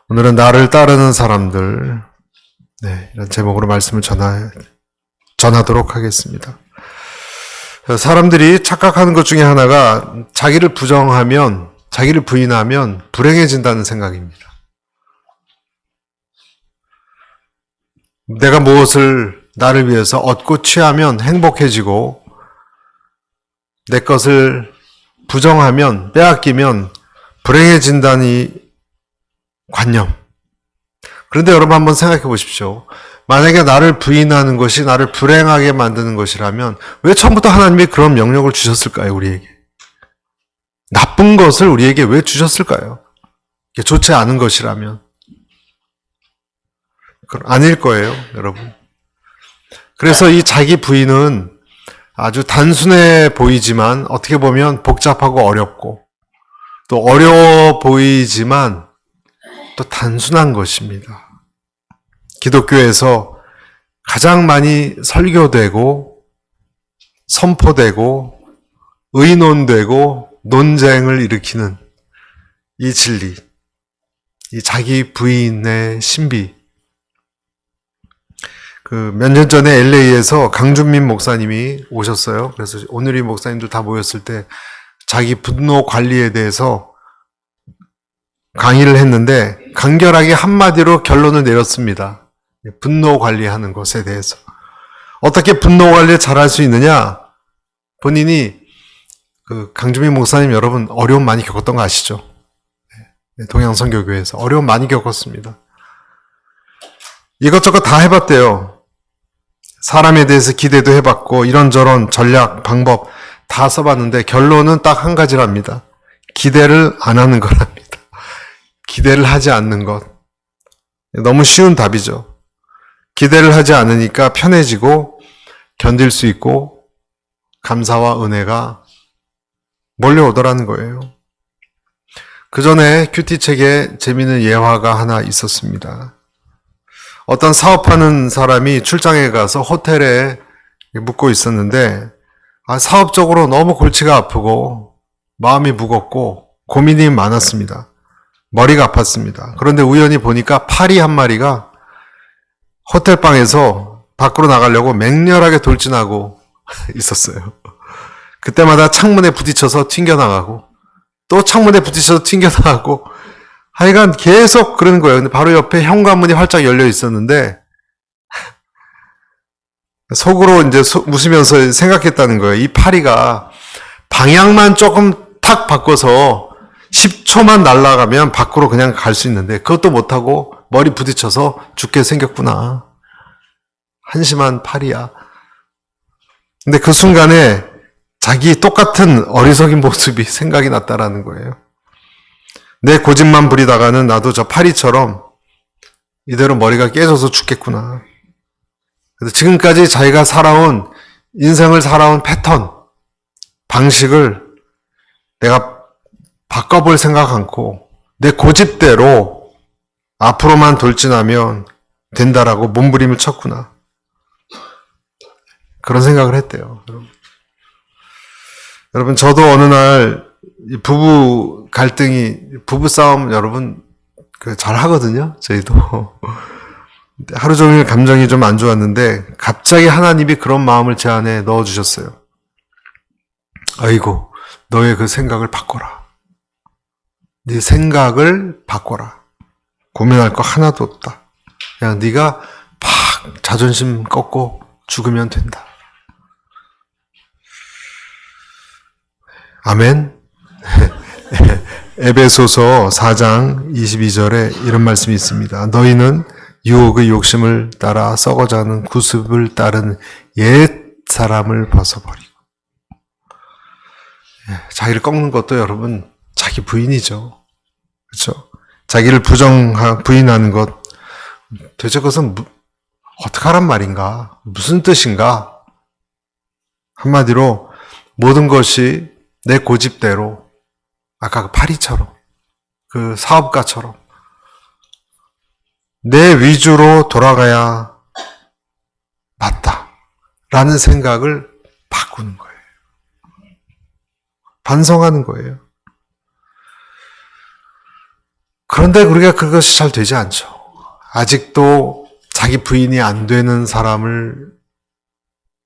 오늘은 나를 따르는 사람들, 이런 제목으로 말씀을 전하도록 하겠습니다. 사람들이 착각하는 것 중에 하나가 자기를 부인하면 불행해진다는 생각입니다. 내가 무엇을 나를 위해서 얻고 취하면 행복해지고 내 것을 부정하면, 빼앗기면 불행해진다는 이 관념. 그런데 여러분 한번 생각해 보십시오. 만약에 나를 부인하는 것이 나를 불행하게 만드는 것이라면 왜 처음부터 하나님이 그런 명령을 주셨을까요, 우리에게? 나쁜 것을 우리에게 왜 주셨을까요? 좋지 않은 것이라면. 아닐 거예요, 여러분. 그래서 이 자기 부인은 아주 단순해 보이지만 어떻게 보면 복잡하고 어렵고 또 어려워 보이지만 또 단순한 것입니다. 기독교에서 가장 많이 설교되고 선포되고 의논되고 논쟁을 일으키는 이 진리, 이 자기 부인의 신비. 몇 년 전에 LA에서 강준민 목사님이 오셨어요. 그래서 오늘 이 목사님들 다 모였을 때 자기 분노 관리에 대해서 강의를 했는데 간결하게 한마디로 결론을 내렸습니다. 분노 관리하는 것에 대해서. 어떻게 분노 관리를 잘할 수 있느냐? 본인이 강준민 목사님 여러분 어려움 많이 겪었던 거 아시죠? 동양선교교회에서 어려움 많이 겪었습니다. 이것저것 다 해봤대요. 사람에 대해서 기대도 해봤고 이런저런 전략, 방법 다 써봤는데 결론은 딱 한 가지랍니다. 기대를 안 하는 거랍니다. 기대를 하지 않는 것. 너무 쉬운 답이죠. 기대를 하지 않으니까 편해지고 견딜 수 있고 감사와 은혜가 몰려오더라는 거예요. 그 전에 큐티책에 재미있는 예화가 하나 있었습니다. 어떤 사업하는 사람이 출장에 가서 호텔에 묵고 있었는데 사업적으로 너무 골치가 아프고 마음이 무겁고 고민이 많았습니다. 머리가 아팠습니다. 그런데 우연히 보니까 파리 한 마리가 호텔방에서 밖으로 나가려고 맹렬하게 돌진하고 있었어요. 그때마다 창문에 부딪혀서 튕겨나가고 또 창문에 부딪혀서 튕겨나가고 하여간 계속 그러는 거예요. 근데 바로 옆에 현관문이 활짝 열려 있었는데 속으로 이제 웃으면서 생각했다는 거예요. 이 파리가 방향만 조금 탁 바꿔서 10초만 날아가면 밖으로 그냥 갈 수 있는데 그것도 못하고 머리 부딪혀서 죽게 생겼구나. 한심한 파리야. 근데 그 순간에 자기 똑같은 어리석인 모습이 생각이 났다라는 거예요. 내 고집만 부리다가는 나도 저 파리처럼 이대로 머리가 깨져서 죽겠구나. 그래서 지금까지 자기가 인생을 살아온 패턴, 방식을 내가 바꿔볼 생각 않고 내 고집대로 앞으로만 돌진하면 된다라고 몸부림을 쳤구나. 그런 생각을 했대요. 여러분 저도 어느 날 부부 갈등이, 부부싸움 여러분 잘 하거든요. 저희도. 하루 종일 감정이 좀 안 좋았는데 갑자기 하나님이 그런 마음을 제 안에 넣어주셨어요. 아이고 너의 그 생각을 바꿔라. 네 생각을 바꿔라. 고민할 거 하나도 없다. 그냥 네가 팍 자존심 꺾고 죽으면 된다. 아멘. 에베소서 4장 22절에 이런 말씀이 있습니다. 너희는 유혹의 욕심을 따라 썩어가는 구습을 따른 옛 사람을 벗어버리고. 자기를 꺾는 것도 여러분 자기 부인이죠. 그렇죠? 자기를 부인하는 것, 도대체 그것은 어떡하란 말인가? 무슨 뜻인가? 한마디로 모든 것이 내 고집대로, 아까 그 파리처럼, 그 사업가처럼 내 위주로 돌아가야 맞다 라는 생각을 바꾸는 거예요. 반성하는 거예요. 그런데 우리가 그것이 잘 되지 않죠. 아직도 자기 부인이 안 되는 사람을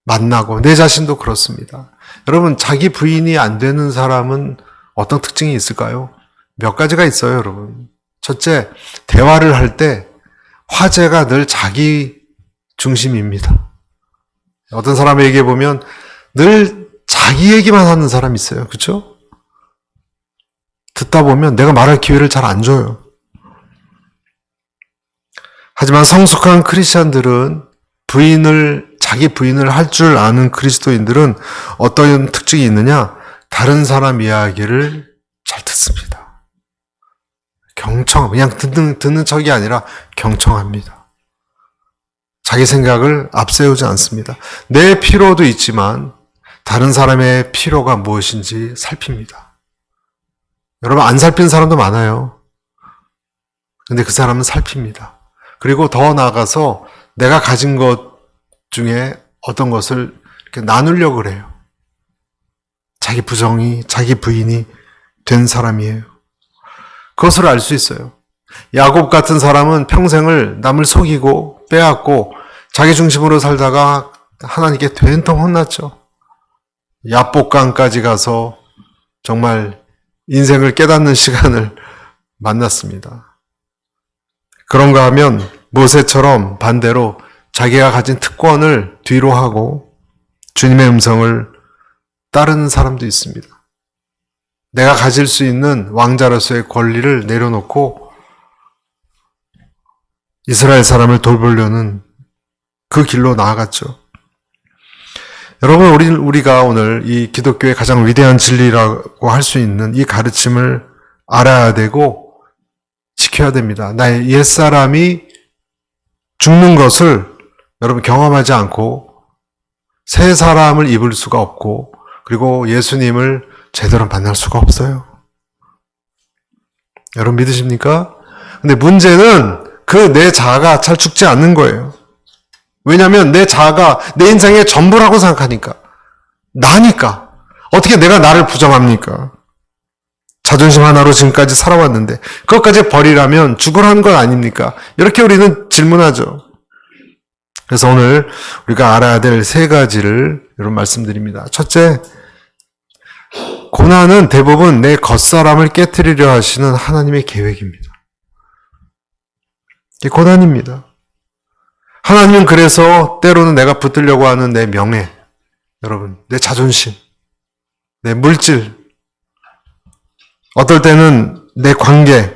만나고, 내 자신도 그렇습니다. 여러분, 자기 부인이 안 되는 사람은 어떤 특징이 있을까요? 몇 가지가 있어요, 여러분. 첫째, 대화를 할 때 화제가 늘 자기 중심입니다. 어떤 사람의 얘기해 보면 늘 자기 얘기만 하는 사람이 있어요. 그렇죠? 듣다 보면 내가 말할 기회를 잘 안 줘요. 하지만 성숙한 크리스찬들은 자기 부인을 할 줄 아는 그리스도인들은 어떤 특징이 있느냐? 다른 사람 이야기를 잘 듣습니다. 그냥 듣는 척이 아니라 경청합니다. 자기 생각을 앞세우지 않습니다. 내 필요도 있지만 다른 사람의 필요가 무엇인지 살핍니다. 여러분, 안 살핀 사람도 많아요. 근데 그 사람은 살핍니다. 그리고 더 나아가서 내가 가진 것 중에 어떤 것을 이렇게 나누려고 그래요. 자기 부인이 된 사람이에요. 그것을 알 수 있어요. 야곱 같은 사람은 평생을 남을 속이고 빼앗고 자기 중심으로 살다가 하나님께 된통 혼났죠. 야복강까지 가서 정말 인생을 깨닫는 시간을 만났습니다. 그런가 하면 모세처럼 반대로 자기가 가진 특권을 뒤로 하고 주님의 음성을 따르는 사람도 있습니다. 내가 가질 수 있는 왕자로서의 권리를 내려놓고 이스라엘 사람을 돌보려는 그 길로 나아갔죠. 여러분, 우리가 오늘 이 기독교의 가장 위대한 진리라고 할 수 있는 이 가르침을 알아야 되고 지켜야 됩니다. 나의 옛사람이 죽는 것을 여러분 경험하지 않고 새 사람을 입을 수가 없고, 그리고 예수님을 제대로 만날 수가 없어요. 여러분 믿으십니까? 근데 문제는 그 내 자아가 잘 죽지 않는 거예요. 왜냐하면 내 자아가 내 인생의 전부라고 생각하니까. 나니까. 어떻게 내가 나를 부정합니까? 자존심 하나로 지금까지 살아왔는데 그것까지 버리라면 죽으라는 건 아닙니까? 이렇게 우리는 질문하죠. 그래서 오늘 우리가 알아야 될 세 가지를 여러분 말씀드립니다. 첫째, 고난은 대부분 내 겉사람을 깨트리려 하시는 하나님의 계획입니다. 이게 고난입니다. 하나님은 그래서 때로는 내가 붙들려고 하는 내 명예, 여러분, 내 자존심, 내 물질, 어떨 때는 내 관계,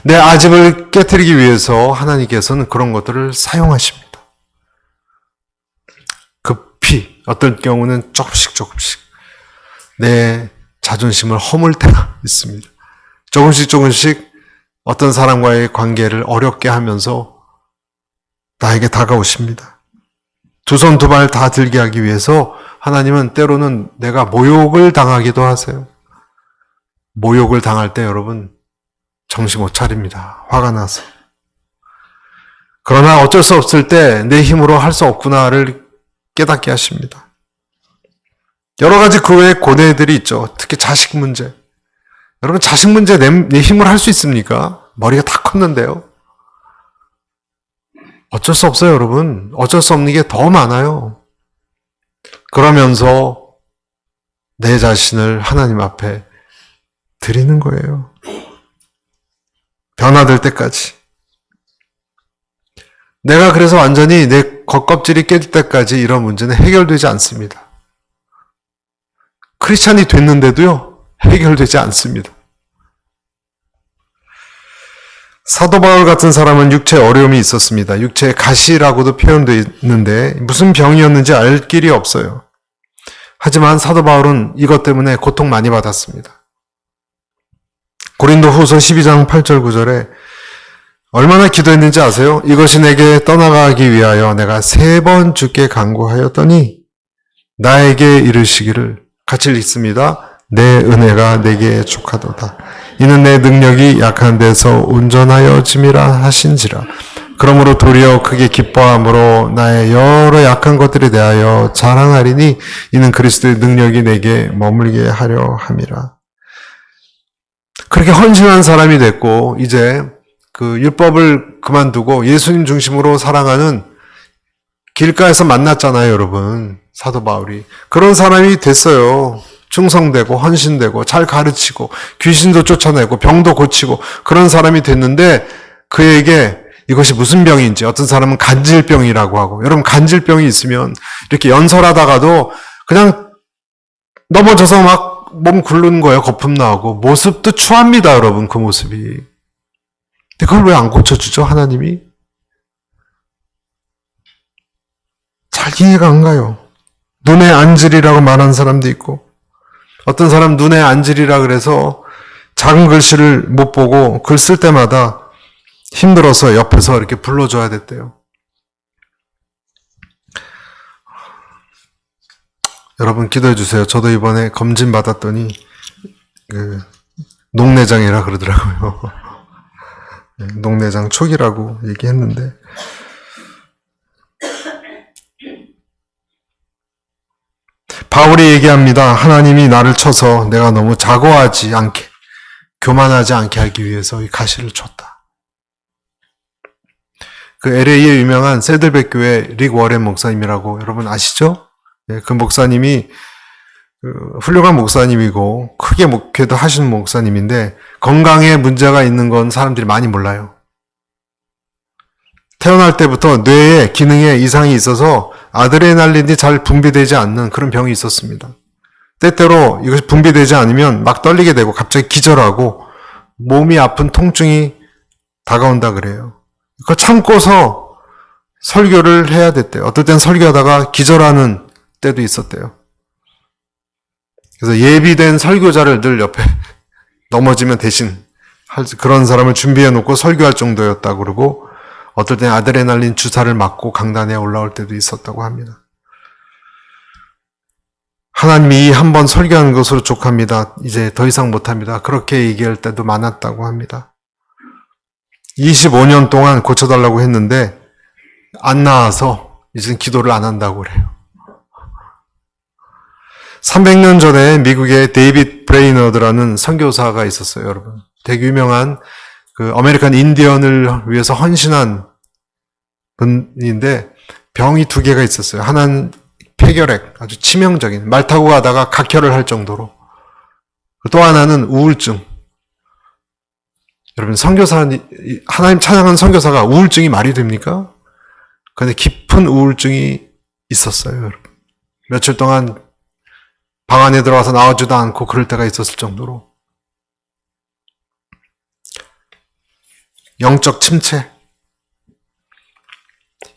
내 아집을 깨트리기 위해서 하나님께서는 그런 것들을 사용하십니다. 급히, 어떤 경우는 조금씩 내 자존심을 허물 때가 있습니다. 조금씩 어떤 사람과의 관계를 어렵게 하면서 나에게 다가오십니다. 두 손 두 발 다 들게 하기 위해서 하나님은 때로는 내가 모욕을 당하기도 하세요. 모욕을 당할 때 여러분 정신 못 차립니다. 화가 나서. 그러나 어쩔 수 없을 때 내 힘으로 할 수 없구나를 깨닫게 하십니다. 여러 가지 그 외에 고뇌들이 있죠. 특히 자식 문제. 여러분 자식 문제 내 힘으로 할 수 있습니까? 머리가 다 컸는데요. 어쩔 수 없어요, 여러분. 어쩔 수 없는 게 더 많아요. 그러면서 내 자신을 하나님 앞에 드리는 거예요. 변화될 때까지. 내가 그래서 완전히 내 겉껍질이 깨질 때까지 이런 문제는 해결되지 않습니다. 크리스찬이 됐는데도요, 해결되지 않습니다. 사도 바울 같은 사람은 육체에 어려움이 있었습니다. 육체에 가시라고도 표현되어 있는데 무슨 병이었는지 알 길이 없어요. 하지만 사도 바울은 이것 때문에 고통 많이 받았습니다. 고린도 후서 12장 8절 9절에 얼마나 기도했는지 아세요? 이것이 내게 떠나가기 위하여 내가 3번 주께 간구하였더니 나에게 이르시기를, 같이 읽습니다. 내 은혜가 내게 족하도다. 이는 내 능력이 약한 데서 온전하여 짐이라 하신지라. 그러므로 도리어 크게 기뻐함으로 나의 여러 약한 것들에 대하여 자랑하리니 이는 그리스도의 능력이 내게 머물게 하려 함이라. 그렇게 헌신한 사람이 됐고 이제 그 율법을 그만두고 예수님 중심으로 살아가는 길가에서 만났잖아요, 여러분. 사도 바울이. 그런 사람이 됐어요. 충성되고 헌신되고 잘 가르치고 귀신도 쫓아내고 병도 고치고 그런 사람이 됐는데 그에게 이것이 무슨 병인지 어떤 사람은 간질병이라고 하고 여러분 간질병이 있으면 이렇게 연설하다가도 그냥 넘어져서 막 몸 굴르는 거예요. 거품 나오고 모습도 추합니다, 여러분. 그 모습이. 근데 그걸 왜 안 고쳐주죠, 하나님이? 잘 이해가 안 가요. 눈에 안질이라고 말하는 사람도 있고 어떤 사람 눈에 안질이라 그래서 작은 글씨를 못 보고 글 쓸 때마다 힘들어서 옆에서 이렇게 불러줘야 됐대요. 여러분 기도해 주세요. 저도 이번에 검진 받았더니 녹내장이라 그러더라고요. 녹내장 초기라고 얘기했는데 바울이 얘기합니다. 하나님이 나를 쳐서 내가 너무 자고하지 않게 교만하지 않게 하기 위해서 이 가시를 줬다. 그 LA의 유명한 세들백 교회 릭 워렌 목사님이라고 여러분 아시죠? 그 목사님이 훌륭한 목사님이고 크게 목회도 하시는 목사님인데 건강에 문제가 있는 건 사람들이 많이 몰라요. 태어날 때부터 뇌에 기능에 이상이 있어서 아드레날린이 잘 분비되지 않는 그런 병이 있었습니다. 때때로 이것이 분비되지 않으면 막 떨리게 되고 갑자기 기절하고 몸이 아픈 통증이 다가온다 그래요. 그거 참고서 설교를 해야 됐대요. 어떨 땐 설교하다가 기절하는 때도 있었대요. 그래서 예비된 설교자를 늘 옆에 넘어지면 대신 할 그런 사람을 준비해 놓고 설교할 정도였다고 그러고 어떨 땐 아드레날린 주사를 맞고 강단에 올라올 때도 있었다고 합니다. 하나님이 한 번 설교하는 것으로 족합니다. 이제 더 이상 못합니다. 그렇게 얘기할 때도 많았다고 합니다. 25년 동안 고쳐달라고 했는데 안 나아서 이제는 기도를 안 한다고 그래요. 300년 전에 미국의 데이빗 브레이너드라는 선교사가 있었어요, 여러분. 되게 유명한 그 아메리칸 인디언을 위해서 헌신한 분인데 병이 2개가 있었어요. 하나는 폐결핵, 아주 치명적인, 말 타고 가다가 각혈을 할 정도로. 또 하나는 우울증. 여러분, 하나님 찬양하는 선교사가 우울증이 말이 됩니까? 그런데 깊은 우울증이 있었어요, 여러분. 며칠 동안 방 안에 들어와서 나오지도 않고 그럴 때가 있었을 정도로. 영적 침체.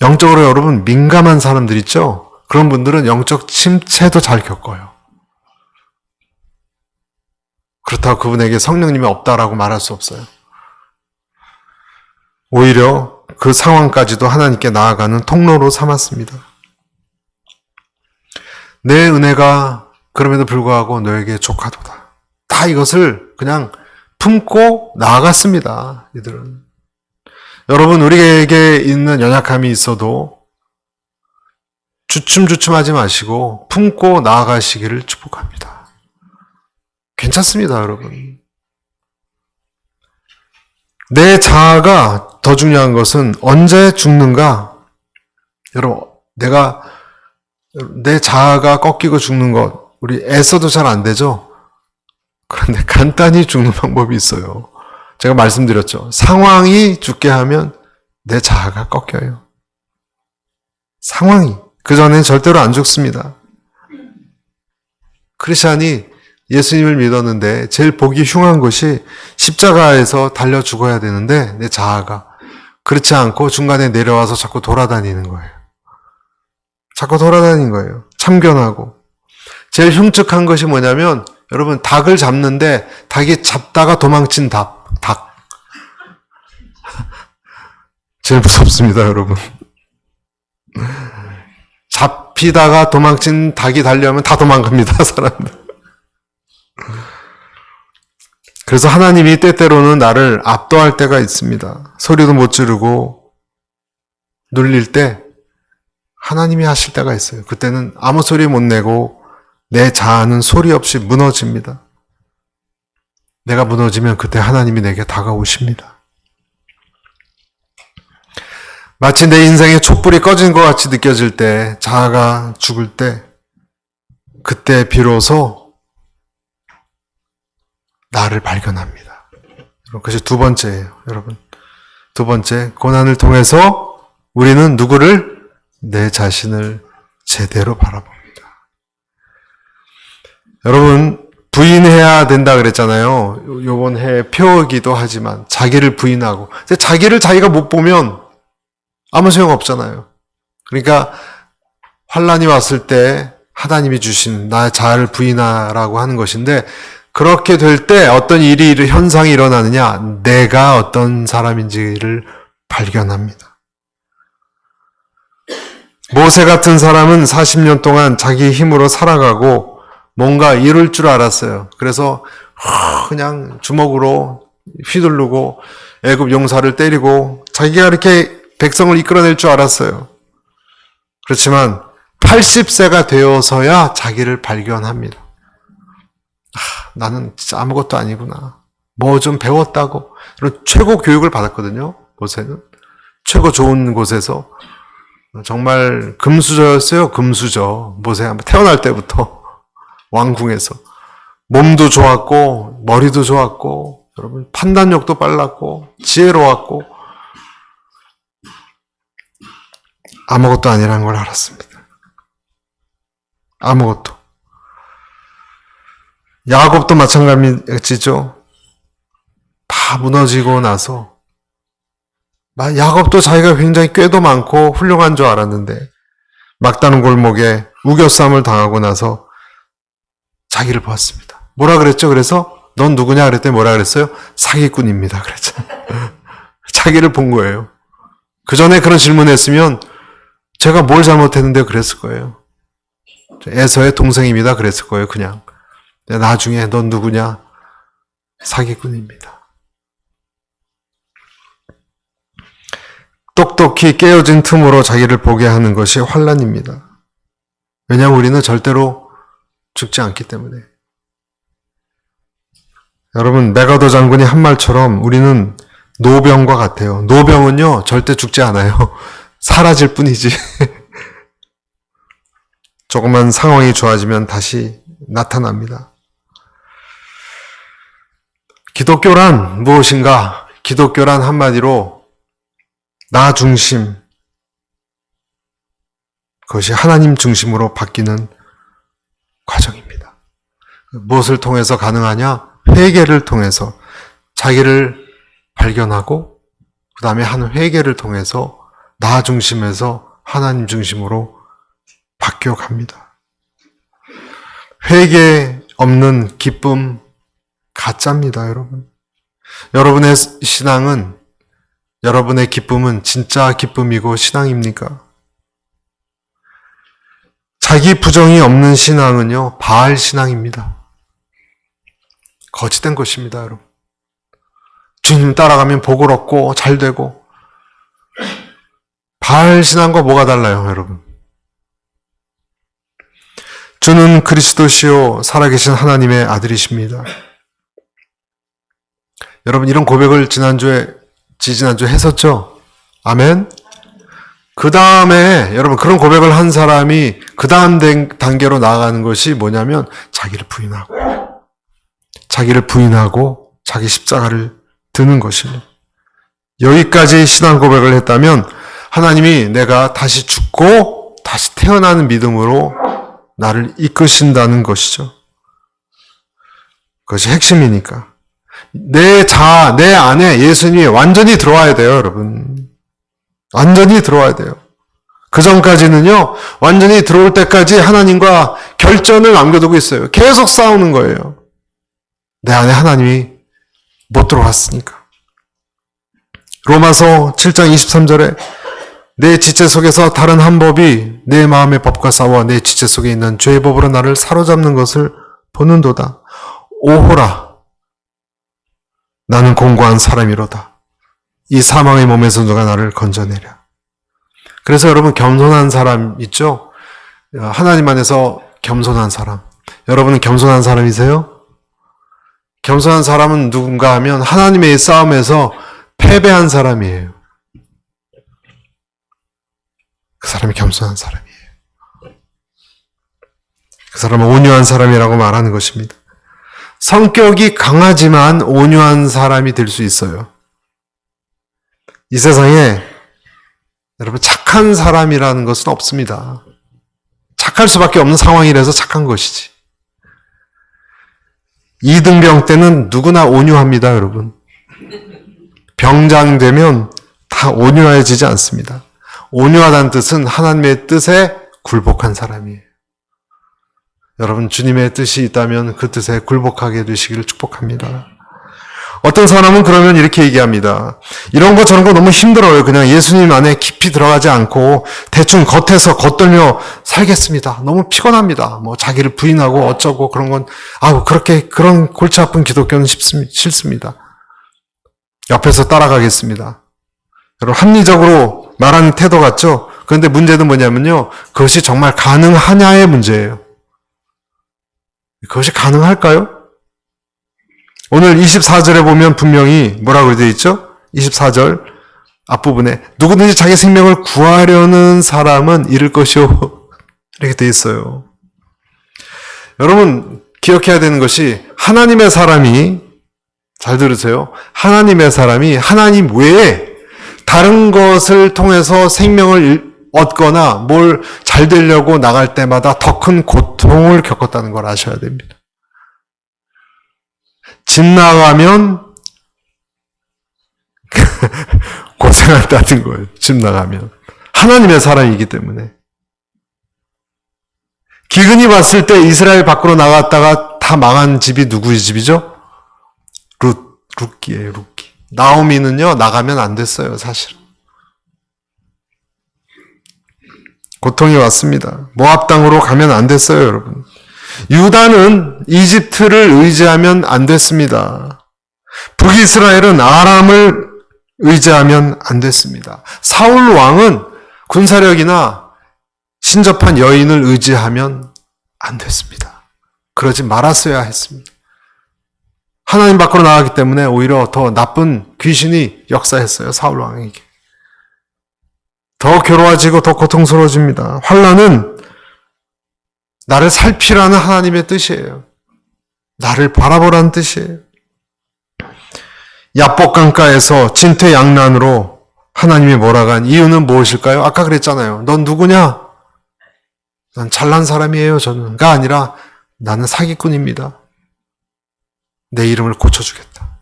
영적으로 여러분 민감한 사람들 있죠? 그런 분들은 영적 침체도 잘 겪어요. 그렇다고 그분에게 성령님이 없다라고 말할 수 없어요. 오히려 그 상황까지도 하나님께 나아가는 통로로 삼았습니다. 내 은혜가 그럼에도 불구하고 너에게 족하도다. 다 이것을 그냥 품고 나아갔습니다. 이들은. 여러분, 우리에게 있는 연약함이 있어도 주춤주춤하지 마시고 품고 나아가시기를 축복합니다. 괜찮습니다, 여러분. 내 자아가 더 중요한 것은 언제 죽는가? 여러분, 내 자아가 꺾이고 죽는 것, 우리 애써도 잘 안 되죠? 그런데 간단히 죽는 방법이 있어요. 제가 말씀드렸죠. 상황이 죽게 하면 내 자아가 꺾여요. 상황이. 그 전엔 절대로 안 죽습니다. 크리스찬이 예수님을 믿었는데 제일 보기 흉한 것이 십자가에서 달려 죽어야 되는데 내 자아가 그렇지 않고 중간에 내려와서 자꾸 돌아다니는 거예요. 자꾸 돌아다니는 거예요. 참견하고. 제일 흉측한 것이 뭐냐면 여러분 닭을 잡는데 닭이 잡다가 도망친 닭. 제일 무섭습니다, 여러분. 잡히다가 도망친 닭이 달려오면 다 도망갑니다, 사람들. 그래서 하나님이 때때로는 나를 압도할 때가 있습니다. 소리도 못 지르고 눌릴 때 하나님이 하실 때가 있어요. 그때는 아무 소리 못 내고 내 자아는 소리 없이 무너집니다. 내가 무너지면 그때 하나님이 내게 다가오십니다. 마치 내 인생의 촛불이 꺼진 것 같이 느껴질 때, 자아가 죽을 때, 그때 비로소 나를 발견합니다. 그것이 두 번째예요, 여러분. 두 번째, 고난을 통해서 우리는 누구를? 내 자신을 제대로 바라봅니다. 여러분, 부인해야 된다 그랬잖아요. 요번 해 표기도 하지만 자기를 부인하고. 근데 자기를 자기가 못 보면 아무 소용 없잖아요. 그러니까 환난이 왔을 때 하나님이 주신 나의 자아를 부인하라고 하는 것인데, 그렇게 될 때 어떤 현상이 일어나느냐? 내가 어떤 사람인지를 발견합니다. 모세 같은 사람은 40년 동안 자기 힘으로 살아가고 뭔가 이룰 줄 알았어요. 그래서 그냥 주먹으로 휘두르고 애굽 용사를 때리고 자기가 이렇게 백성을 이끌어낼 줄 알았어요. 그렇지만 80세가 되어서야 자기를 발견합니다. 나는 진짜 아무것도 아니구나. 뭐 좀 배웠다고. 최고 교육을 받았거든요. 모세는. 최고 좋은 곳에서. 정말 금수저였어요. 금수저. 모세 태어날 때부터 왕궁에서. 몸도 좋았고 머리도 좋았고 여러분 판단력도 빨랐고 지혜로웠고 아무것도 아니라는 걸 알았습니다. 아무것도. 야곱도 마찬가지죠. 다 무너지고 나서 야곱도 자기가 굉장히 꾀도 많고 훌륭한 줄 알았는데 막다른 골목에 우겨쌈을 당하고 나서 자기를 보았습니다. 뭐라 그랬죠? 그래서 넌 누구냐 그랬더니 뭐라 그랬어요? 사기꾼입니다. 그랬죠. 자기를 본 거예요. 그 전에 그런 질문했으면 제가 뭘 잘못했는데 그랬을 거예요. 에서의 동생입니다. 그랬을 거예요. 그냥. 나중에 넌 누구냐? 사기꾼입니다. 똑똑히 깨어진 틈으로 자기를 보게 하는 것이 환난입니다. 왜냐하면 우리는 절대로 죽지 않기 때문에. 여러분, 메가더 장군이 한 말처럼 우리는 노병과 같아요. 노병은요 절대 죽지 않아요. 사라질 뿐이지. 조금만 상황이 좋아지면 다시 나타납니다. 기독교란 무엇인가? 기독교란 한마디로 나 중심, 그것이 하나님 중심으로 바뀌는 과정입니다. 무엇을 통해서 가능하냐? 회개를 통해서 자기를 발견하고 그 다음에 한 회개를 통해서 나 중심에서 하나님 중심으로 바뀌어 갑니다. 회개 없는 기쁨 가짜입니다, 여러분. 여러분의 신앙은, 여러분의 기쁨은 진짜 기쁨이고 신앙입니까? 자기 부정이 없는 신앙은요, 바알 신앙입니다. 거짓된 것입니다, 여러분. 주님 따라가면 복을 얻고 잘 되고. 바알 신앙과 뭐가 달라요, 여러분? 주는 그리스도시요 살아계신 하나님의 아들이십니다. 여러분 이런 고백을 지난주에 했었죠? 아멘? 그 다음에 여러분 그런 고백을 한 사람이 그 다음 단계로 나아가는 것이 뭐냐면 자기를 부인하고 자기 십자가를 드는 것입니다. 여기까지 신앙 고백을 했다면 하나님이 내가 다시 죽고 다시 태어나는 믿음으로 나를 이끄신다는 것이죠. 그것이 핵심이니까. 내 안에 예수님이 완전히 들어와야 돼요, 여러분. 완전히 들어와야 돼요. 그 전까지는요, 완전히 들어올 때까지 하나님과 결전을 남겨두고 있어요. 계속 싸우는 거예요. 내 안에 하나님이 못 들어왔으니까. 로마서 7장 23절에 내 지체 속에서 다른 한 법이 내 마음의 법과 싸워 내 지체 속에 있는 죄의 법으로 나를 사로잡는 것을 보는도다. 오호라. 나는 공고한 사람이로다. 이 사망의 몸에서 누가 나를 건져내랴. 그래서 여러분 겸손한 사람 있죠? 하나님 안에서 겸손한 사람. 여러분은 겸손한 사람이세요? 겸손한 사람은 누군가 하면 하나님의 싸움에서 패배한 사람이에요. 그 사람이 겸손한 사람이에요. 그 사람은 온유한 사람이라고 말하는 것입니다. 성격이 강하지만 온유한 사람이 될 수 있어요. 이 세상에 여러분 착한 사람이라는 것은 없습니다. 착할 수밖에 없는 상황이라서 착한 것이지. 이등병 때는 누구나 온유합니다, 여러분. 병장 되면 다 온유해지지 않습니다. 온유하다는 뜻은 하나님의 뜻에 굴복한 사람이에요. 여러분, 주님의 뜻이 있다면 그 뜻에 굴복하게 되시기를 축복합니다. 어떤 사람은 그러면 이렇게 얘기합니다. 이런 거 저런 거 너무 힘들어요. 그냥 예수님 안에 깊이 들어가지 않고 대충 겉에서 겉돌며 살겠습니다. 너무 피곤합니다. 뭐 자기를 부인하고 어쩌고 그런 건 그렇게 그런 골치 아픈 기독교는 싫습니다. 옆에서 따라가겠습니다. 여러분, 합리적으로 말하는 태도 같죠? 그런데 문제는 뭐냐면요. 그것이 정말 가능하냐의 문제예요. 그것이 가능할까요? 오늘 24절에 보면 분명히 뭐라고 되어 있죠? 24절 앞부분에 누구든지 자기 생명을 구하려는 사람은 잃을 것이요. 이렇게 되어 있어요. 여러분, 기억해야 되는 것이 하나님의 사람이, 잘 들으세요. 하나님의 사람이 하나님 외에 다른 것을 통해서 생명을 얻거나 뭘 잘 되려고 나갈 때마다 더 큰 고통을 겪었다는 걸 아셔야 됩니다. 집 나가면 고생한다는 거예요. 집 나가면. 하나님의 사람이기 때문에. 기근이 왔을 때 이스라엘 밖으로 나갔다가 다 망한 집이 누구의 집이죠? 룻기예요, 룻기. 나오미는요, 나가면 안 됐어요, 사실은. 고통이 왔습니다. 모압 땅으로 가면 안 됐어요, 여러분. 유다는 이집트를 의지하면 안 됐습니다. 북이스라엘은 아람을 의지하면 안 됐습니다. 사울 왕은 군사력이나 신접한 여인을 의지하면 안 됐습니다. 그러지 말았어야 했습니다. 하나님 밖으로 나가기 때문에 오히려 더 나쁜 귀신이 역사했어요, 사울 왕에게. 더 괴로워지고 더 고통스러워집니다. 환난은 나를 살피라는 하나님의 뜻이에요. 나를 바라보라는 뜻이에요. 야복강가에서 진퇴양난으로 하나님이 몰아간 이유는 무엇일까요? 아까 그랬잖아요. 넌 누구냐? 난 잘난 사람이에요, 저는.가 아니라 나는 사기꾼입니다. 내 이름을 고쳐주겠다.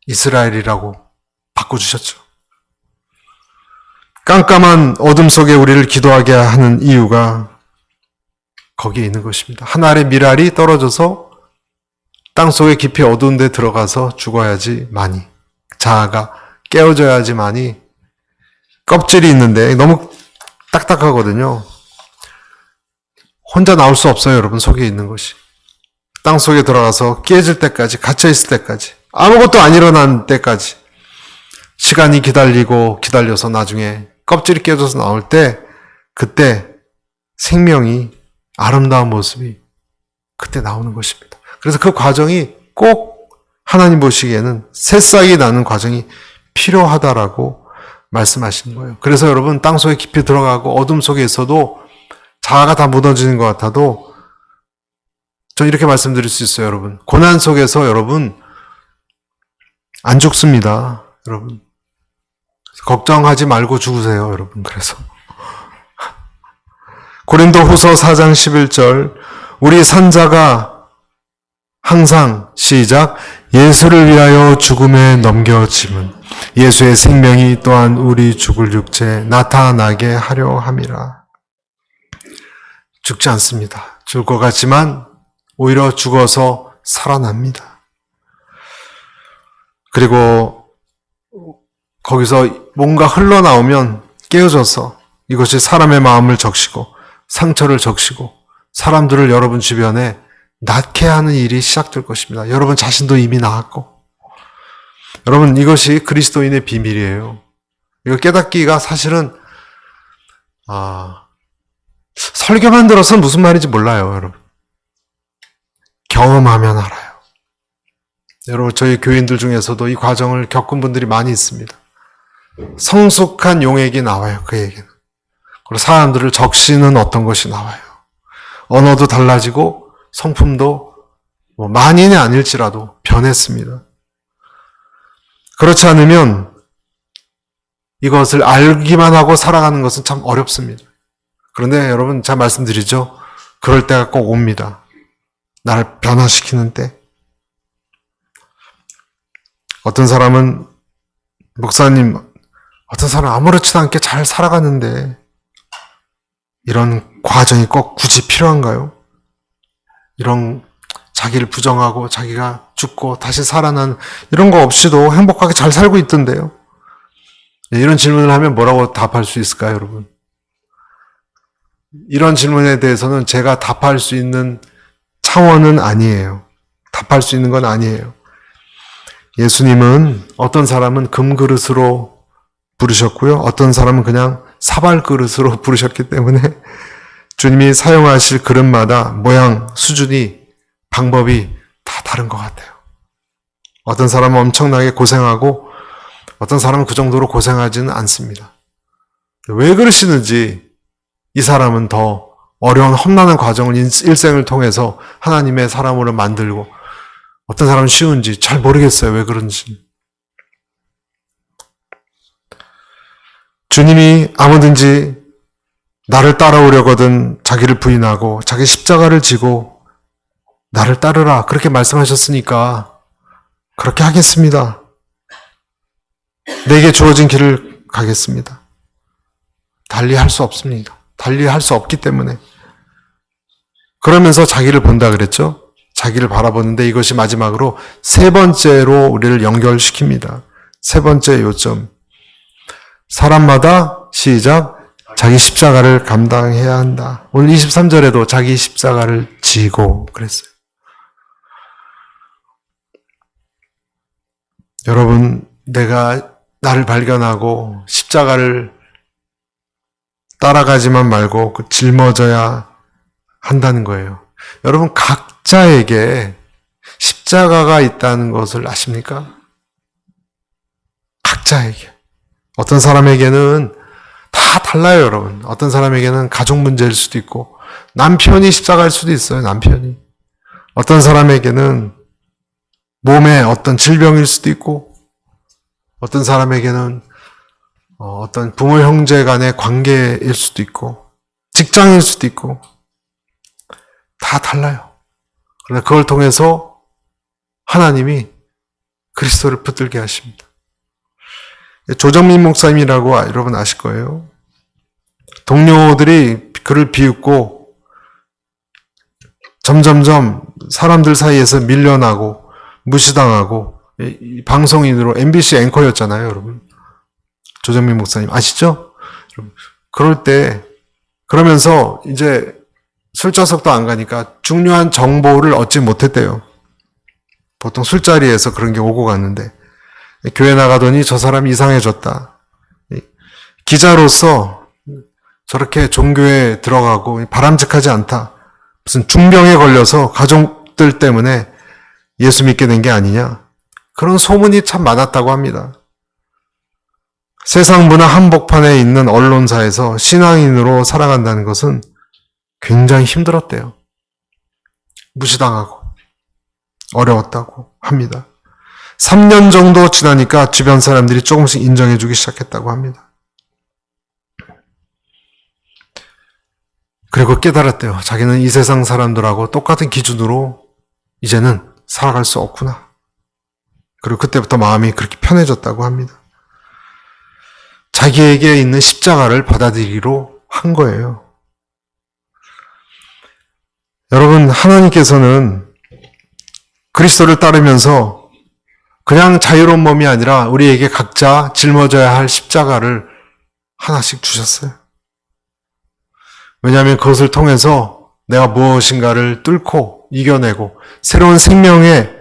이스라엘이라고 바꿔주셨죠. 깜깜한 어둠 속에 우리를 기도하게 하는 이유가 거기에 있는 것입니다. 한 알의 밀알이 떨어져서 땅속에 깊이 어두운 데 들어가서 죽어야지 많이, 자아가 깨어져야지 많이, 껍질이 있는데 너무 딱딱하거든요. 혼자 나올 수 없어요, 여러분. 속에 있는 것이. 땅속에 들어가서 깨질 때까지, 갇혀있을 때까지, 아무것도 안 일어난 때까지 시간이 기다려서 나중에 껍질이 깨져서 나올 때, 그때 생명이, 아름다운 모습이 그때 나오는 것입니다. 그래서 그 과정이 꼭 하나님 보시기에는 새싹이 나는 과정이 필요하다라고 말씀하시는 거예요. 그래서 여러분, 땅속에 깊이 들어가고 어둠 속에 있어도 자아가 다 무너지는 것 같아도 전 이렇게 말씀드릴 수 있어요, 여러분. 고난 속에서 여러분 안 죽습니다, 여러분. 걱정하지 말고 죽으세요, 여러분. 그래서 고린도후서 4장 11절 우리 산자가 항상 시작 예수를 위하여 죽음에 넘겨짐은 예수의 생명이 또한 우리 죽을 육체에 나타나게 하려 함이라. 죽지 않습니다. 죽을 것 같지만 오히려 죽어서 살아납니다. 그리고 거기서 뭔가 흘러나오면 깨어져서 이것이 사람의 마음을 적시고 상처를 적시고 사람들을 여러분 주변에 낳게 하는 일이 시작될 것입니다. 여러분 자신도 이미 낳았고. 여러분, 이것이 그리스도인의 비밀이에요. 이거 깨닫기가 사실은 설교만 들어서 무슨 말인지 몰라요, 여러분. 경험하면 알아요. 여러분, 저희 교인들 중에서도 이 과정을 겪은 분들이 많이 있습니다. 성숙한 용액이 나와요, 그에게는. 그리고 사람들을 적시는 어떤 것이 나와요. 언어도 달라지고 성품도 만인이 아닐지라도 변했습니다. 그렇지 않으면 이것을 알기만 하고 살아가는 것은 참 어렵습니다. 그런데 여러분, 제가 말씀드리죠. 그럴 때가 꼭 옵니다. 나를 변화시키는 때. 어떤 사람은, 목사님, 어떤 사람 아무렇지도 않게 잘 살아가는데 이런 과정이 꼭 굳이 필요한가요? 이런 자기를 부정하고 자기가 죽고 다시 살아난 이런 거 없이도 행복하게 잘 살고 있던데요. 이런 질문을 하면 뭐라고 답할 수 있을까요, 여러분? 이런 질문에 대해서는 제가 답할 수 있는 차원은 아니에요. 답할 수 있는 건 아니에요. 예수님은 어떤 사람은 금그릇으로 부르셨고요. 어떤 사람은 그냥 사발그릇으로 부르셨기 때문에 주님이 사용하실 그릇마다 모양, 수준이, 방법이 다 다른 것 같아요. 어떤 사람은 엄청나게 고생하고 어떤 사람은 그 정도로 고생하지는 않습니다. 왜 그러시는지 이 사람은 더 어려운 험난한 과정을 일생을 통해서 하나님의 사람으로 만들고 어떤 사람은 쉬운지 잘 모르겠어요. 왜 그런지. 주님이 아무든지 나를 따라오려거든 자기를 부인하고 자기 십자가를 지고 나를 따르라 그렇게 말씀하셨으니까 그렇게 하겠습니다. 내게 주어진 길을 가겠습니다. 달리 할 수 없습니다. 달리 할 수 없기 때문에. 그러면서 자기를 본다 그랬죠? 자기를 바라보는데 이것이 마지막으로 세 번째로 우리를 연결시킵니다. 세 번째 요점. 사람마다 시작 자기 십자가를 감당해야 한다. 오늘 23절에도 자기 십자가를 지고 그랬어요. 여러분, 내가 나를 발견하고 십자가를 따라가지만 말고 짊어져야 한다는 거예요. 여러분, 각자에게 십자가가 있다는 것을 아십니까? 각자에게. 어떤 사람에게는 다 달라요, 여러분. 어떤 사람에게는 가족 문제일 수도 있고, 남편이 십자가일 수도 있어요, 남편이. 어떤 사람에게는 몸에 어떤 질병일 수도 있고, 어떤 사람에게는 어떤 부모 형제 간의 관계일 수도 있고, 직장일 수도 있고, 다 달라요. 그러나 그걸 통해서 하나님이 그리스도를 붙들게 하십니다. 조정민 목사님이라고 여러분 아실 거예요. 동료들이 그를 비웃고 점점점 사람들 사이에서 밀려나고 무시당하고 방송인으로 MBC 앵커였잖아요, 여러분. 조정민 목사님 아시죠? 그럴 때 그러면서 이제 술자석도 안 가니까 중요한 정보를 얻지 못했대요. 보통 술자리에서 그런 게 오고 갔는데 교회 나가더니 저 사람이 이상해졌다. 기자로서 저렇게 종교에 들어가고 바람직하지 않다. 무슨 중병에 걸려서 가족들 때문에 예수 믿게 된 게 아니냐. 그런 소문이 참 많았다고 합니다. 세상 문화 한복판에 있는 언론사에서 신앙인으로 살아간다는 것은 굉장히 힘들었대요. 무시당하고 어려웠다고 합니다. 3년 정도 지나니까 주변 사람들이 조금씩 인정해주기 시작했다고 합니다. 그리고 깨달았대요. 자기는 이 세상 사람들하고 똑같은 기준으로 이제는 살아갈 수 없구나. 그리고 그때부터 마음이 그렇게 편해졌다고 합니다. 자기에게 있는 십자가를 받아들이기로 한 거예요. 여러분, 하나님께서는 그리스도를 따르면서 그냥 자유로운 몸이 아니라 우리에게 각자 짊어져야 할 십자가를 하나씩 주셨어요. 왜냐하면 그것을 통해서 내가 무엇인가를 뚫고 이겨내고 새로운 생명의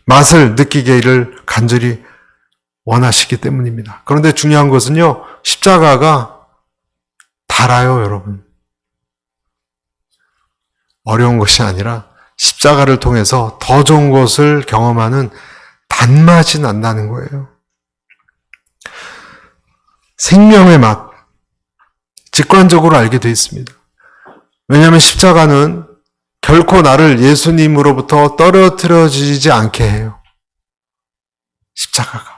맛을 느끼기를 간절히 원하시기 때문입니다. 그런데 중요한 것은요, 십자가가 달아요, 여러분. 어려운 것이 아니라 십자가를 통해서 더 좋은 것을 경험하는 단맛이 난다는 거예요. 생명의 맛, 직관적으로 알게 되어 있습니다. 왜냐하면 십자가는 결코 나를 예수님으로부터 떨어뜨려지지 않게 해요. 십자가가.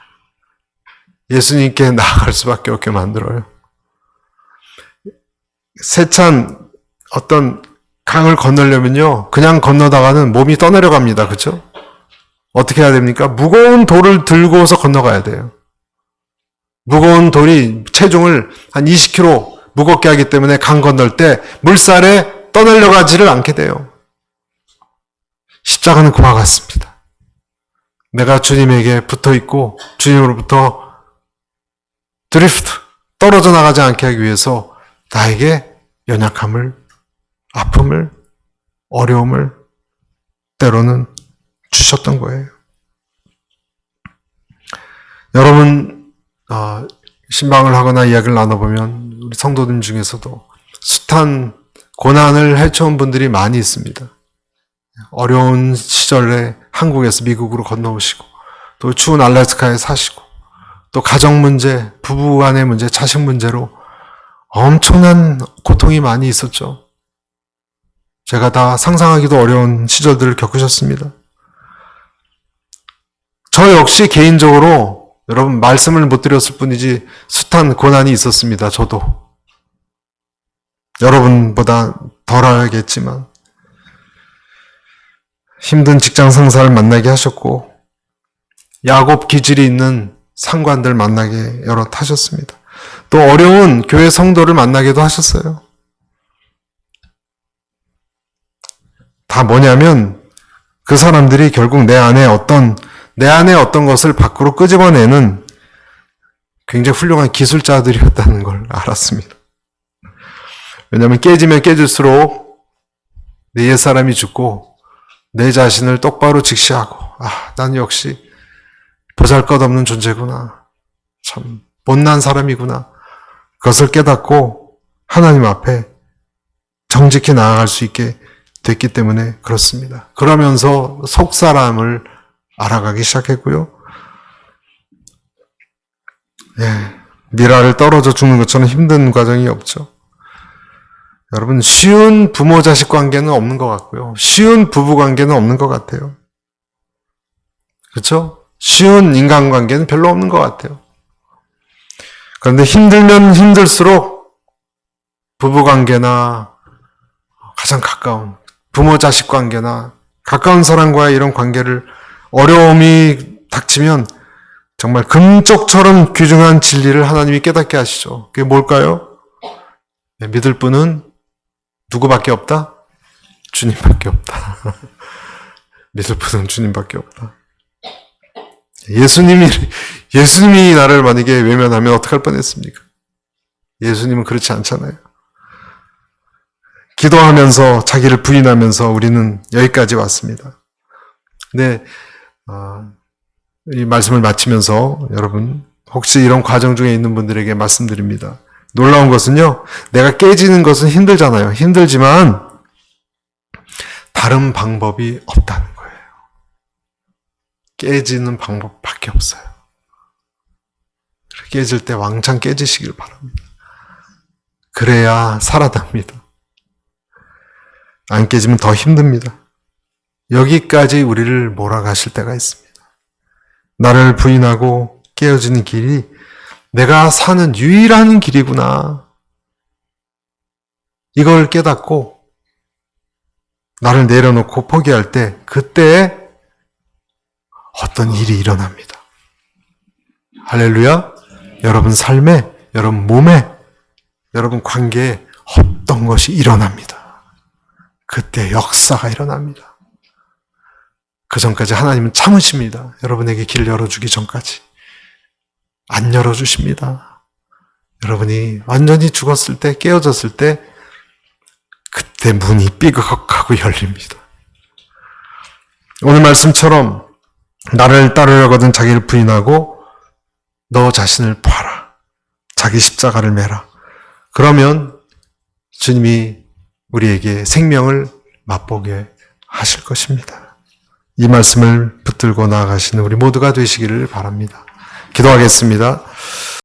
예수님께 나아갈 수밖에 없게 만들어요. 세찬 어떤 강을 건너려면요, 그냥 건너다가는 몸이 떠내려갑니다. 그렇죠? 어떻게 해야 됩니까? 무거운 돌을 들고서 건너가야 돼요. 무거운 돌이 체중을 한 20kg 무겁게 하기 때문에 강 건널 때 물살에 떠내려가지를 않게 돼요. 십자가는 그와 같습니다. 내가 주님에게 붙어 있고 주님으로부터 드리프트, 떨어져 나가지 않게 하기 위해서 나에게 연약함을, 아픔을, 어려움을 때로는 주셨던 거예요. 여러분, 신방을 하거나 이야기를 나눠보면 우리 성도들 중에서도 숱한 고난을 헤쳐온 분들이 많이 있습니다. 어려운 시절에 한국에서 미국으로 건너오시고, 또 추운 알래스카에 사시고, 또 가정 문제, 부부 간의 문제, 자식 문제로 엄청난 고통이 많이 있었죠. 제가 다 상상하기도 어려운 시절들을 겪으셨습니다. 저 역시 개인적으로 여러분 말씀을 못 드렸을 뿐이지 숱한 고난이 있었습니다. 저도. 여러분보다 덜하겠지만 힘든 직장 상사를 만나게 하셨고 야곱 기질이 있는 상관들 만나게 여럿 하셨습니다. 또 어려운 교회 성도를 만나게도 하셨어요. 다 뭐냐면 그 사람들이 결국 내 안에 어떤 것을 밖으로 끄집어내는 굉장히 훌륭한 기술자들이었다는 걸 알았습니다. 왜냐하면 깨지면 깨질수록 내 옛사람이 죽고 내 자신을 똑바로 직시하고 난 역시 보잘것없는 존재구나. 참 못난 사람이구나. 그것을 깨닫고 하나님 앞에 정직히 나아갈 수 있게 됐기 때문에 그렇습니다. 그러면서 속사람을 알아가기 시작했고요. 미라를 떨어져 죽는 것처럼 힘든 과정이 없죠. 여러분, 쉬운 부모 자식 관계는 없는 것 같고요. 쉬운 부부 관계는 없는 것 같아요. 그렇죠? 쉬운 인간관계는 별로 없는 것 같아요. 그런데 힘들면 힘들수록 부부관계나 가장 가까운 부모-자식 관계나 가까운 사람과의 이런 관계를 어려움이 닥치면 정말 금쪽처럼 귀중한 진리를 하나님이 깨닫게 하시죠. 그게 뭘까요? 믿을 분은 누구밖에 없다? 주님밖에 없다. 믿을 분은 주님밖에 없다. 예수님이 나를 만약에 외면하면 어떡할 뻔했습니까? 예수님은 그렇지 않잖아요. 기도하면서 자기를 부인하면서 우리는 여기까지 왔습니다. 근데 이 말씀을 마치면서 여러분 혹시 이런 과정 중에 있는 분들에게 말씀드립니다. 놀라운 것은요, 내가 깨지는 것은 힘들잖아요. 힘들지만 다른 방법이 없다는 거예요. 깨지는 방법밖에 없어요. 깨질 때 왕창 깨지시길 바랍니다. 그래야 살아납니다. 안 깨지면 더 힘듭니다. 여기까지 우리를 몰아가실 때가 있습니다. 나를 부인하고 깨어지는 길이 내가 사는 유일한 길이구나. 이걸 깨닫고 나를 내려놓고 포기할 때 그때 어떤 일이 일어납니다. 할렐루야. 여러분 삶에, 여러분 몸에, 여러분 관계에 어떤 것이 일어납니다. 그때 역사가 일어납니다. 그 전까지 하나님은 참으십니다. 여러분에게 길 열어주기 전까지. 안 열어주십니다. 여러분이 완전히 죽었을 때, 깨어졌을 때 그때 문이 삐걱하고 열립니다. 오늘 말씀처럼 나를 따르려거든 자기를 부인하고 너 자신을 봐라. 자기 십자가를 매라. 그러면 주님이 우리에게 생명을 맛보게 하실 것입니다. 이 말씀을 붙들고 나아가시는 우리 모두가 되시기를 바랍니다. 기도하겠습니다.